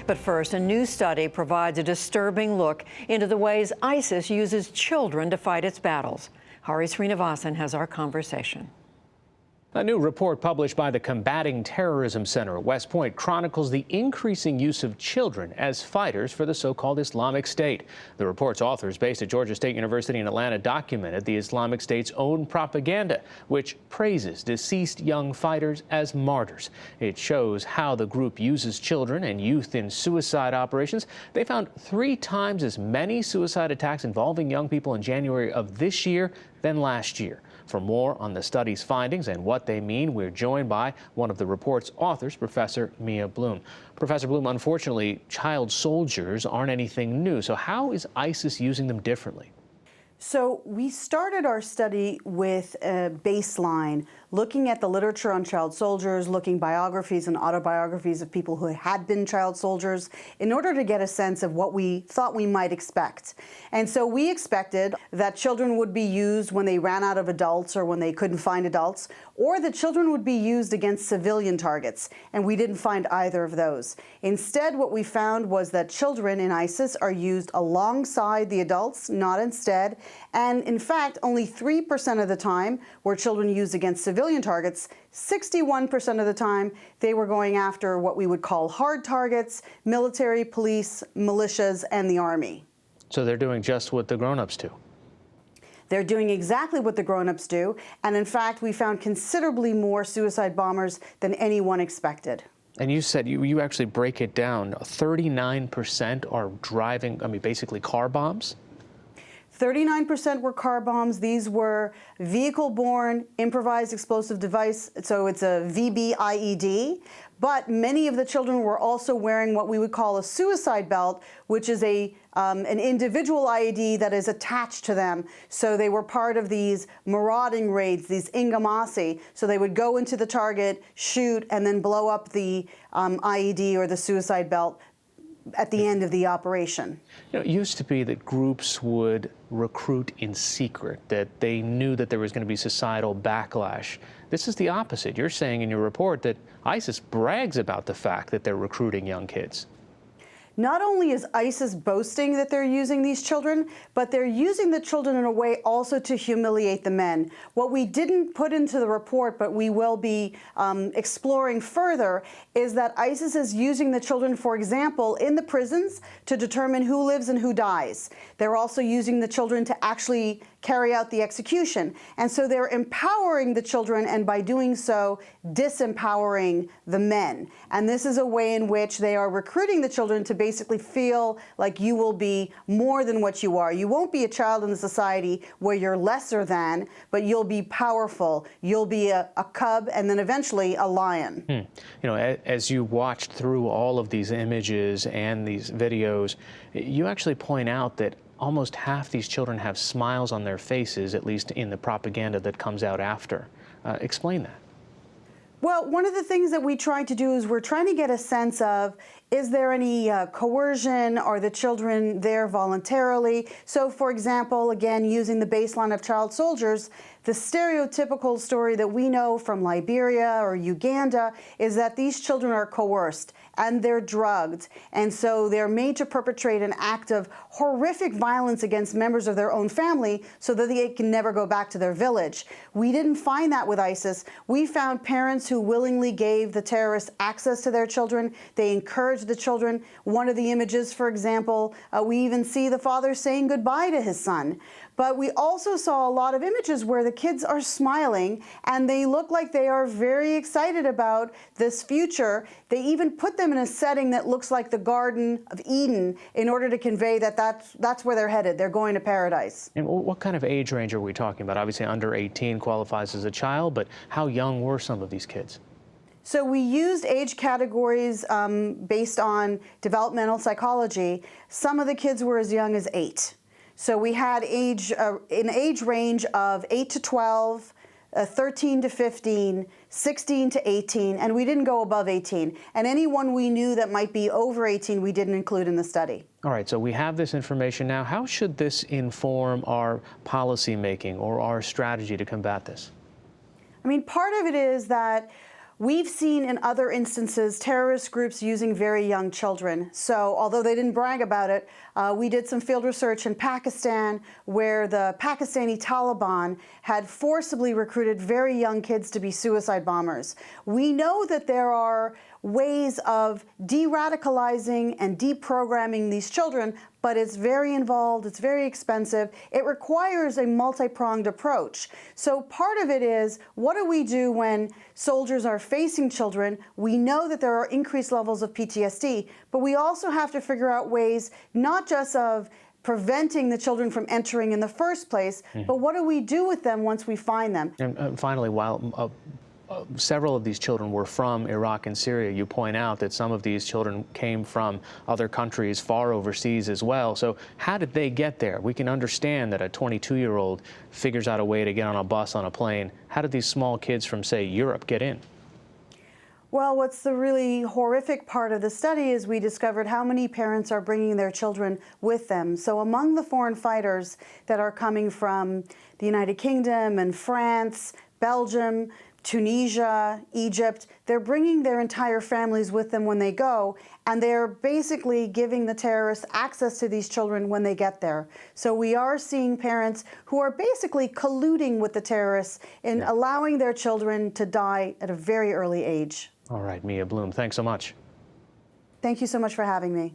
But first, a new study provides a disturbing look into the ways ISIS uses children to fight its battles. Sreenivasan has our conversation. A new report published by the Combating Terrorism Center at West Point chronicles the increasing use of children as fighters for the so-called Islamic State. The report's authors, based at Georgia State University in Atlanta, documented the Islamic State's own propaganda, which praises deceased young fighters as martyrs. It shows how the group uses children and youth in suicide operations. They found 3 times as many suicide attacks involving young people in January of this year than last year. For more on the study's findings and what they mean, we're joined by one of the report's authors, Professor Mia Bloom. Professor Bloom, unfortunately, child soldiers aren't anything new. So how is ISIS using them differently? So we started our study with a baseline, looking at the literature on child soldiers, looking biographies and autobiographies of people who had been child soldiers, in order to get a sense of what we thought we might expect. And so we expected that children would be used when they ran out of adults or when they couldn't find adults, or that children would be used against civilian targets, and we didn't find either of those. Instead, what we found was that children in ISIS are used alongside the adults, not instead, and in fact, only 3% of the time were children used against civilian targets. 61% of the time, they were going after what we would call hard targets: military, police, militias, and the army. So they're doing just what the grown-ups do. They're doing exactly what the grown-ups do, and in fact, we found considerably more suicide bombers than anyone expected. And you said you actually break it down. 39% are driving, basically car bombs? 39% were car bombs. These were vehicle-borne improvised explosive device, so it's a VBIED. But many of the children were also wearing what we would call a suicide belt, which is an individual IED that is attached to them. So they were part of these marauding raids, these ingamasi. So they would go into the target, shoot, and then blow up the IED or the suicide belt at the end of the operation. It used to be that groups would recruit in secret, that they knew that there was going to be societal backlash. This is the opposite. You're saying in your report that ISIS brags about the fact that they're recruiting young kids. Not only is ISIS boasting that they're using these children, but they're using the children in a way also to humiliate the men. What we didn't put into the report, but we will be exploring further, is that ISIS is using the children, for example, in the prisons to determine who lives and who dies. They're also using the children to actually carry out the execution. And so they're empowering the children, and by doing so, disempowering the men. And this is a way in which they are recruiting the children to basically feel like you will be more than what you are. You won't be a child in the society where you're lesser than, but you'll be powerful. You'll be a cub, and then eventually a lion. You know, as you watched through all of these images and these videos, you actually point out that almost half these children have smiles on their faces, at least in the propaganda that comes out after. Explain that. Well, one of the things that we try to do is we're trying to get a sense of, is there any coercion? Are the children there voluntarily? So, for example, again, using the baseline of child soldiers, the stereotypical story that we know from Liberia or Uganda is that these children are coerced and they're drugged, and so they're made to perpetrate an act of horrific violence against members of their own family so that they can never go back to their village. We didn't find that with ISIS. We found parents who willingly gave the terrorists access to their children. They encouraged the children. One of the images, for example, we even see the father saying goodbye to his son. But we also saw a lot of images where the kids are smiling and they look like they are very excited about this future. They even put them in a setting that looks like the Garden of Eden in order to convey that that's where they're headed. They're going to paradise. And what kind of age range are we talking about? Obviously, under 18 qualifies as a child, but how young were some of these kids? So we used age categories based on developmental psychology. Some of the kids were as young as 8. So we had an age range of 8 to 12, 13 to 15, 16 to 18, and we didn't go above 18. And anyone we knew that might be over 18, we didn't include in the study. All right, so we have this information now. How should this inform our policy making or our strategy to combat this? I mean, part of it is that We've seen in other instances terrorist groups using very young children. So although they didn't brag about it, we did some field research in Pakistan where the Pakistani Taliban had forcibly recruited very young kids to be suicide bombers. We know that there are ways of de-radicalizing and deprogramming these children, but it's very involved, it's very expensive. It requires a multi-pronged approach. So part of it is, what do we do when soldiers are facing children? We know that there are increased levels of PTSD, but we also have to figure out ways not just of preventing the children from entering in the first place, but what do we do with them once we find them? And finally, while several of these children were from Iraq and Syria, you point out that some of these children came from other countries far overseas as well. So how did they get there? We can understand that a 22-year-old figures out a way to get on a bus, on a plane. How did these small kids from, say, Europe get in? Well, what's the really horrific part of the study is we discovered how many parents are bringing their children with them. So among the foreign fighters that are coming from the United Kingdom and France, Belgium, Tunisia, Egypt, they're bringing their entire families with them when they go, and they're basically giving the terrorists access to these children when they get there. So we are seeing parents who are basically colluding with the terrorists in allowing their children to die at a very early age. All right, Mia Bloom, thanks so much. Thank you so much for having me.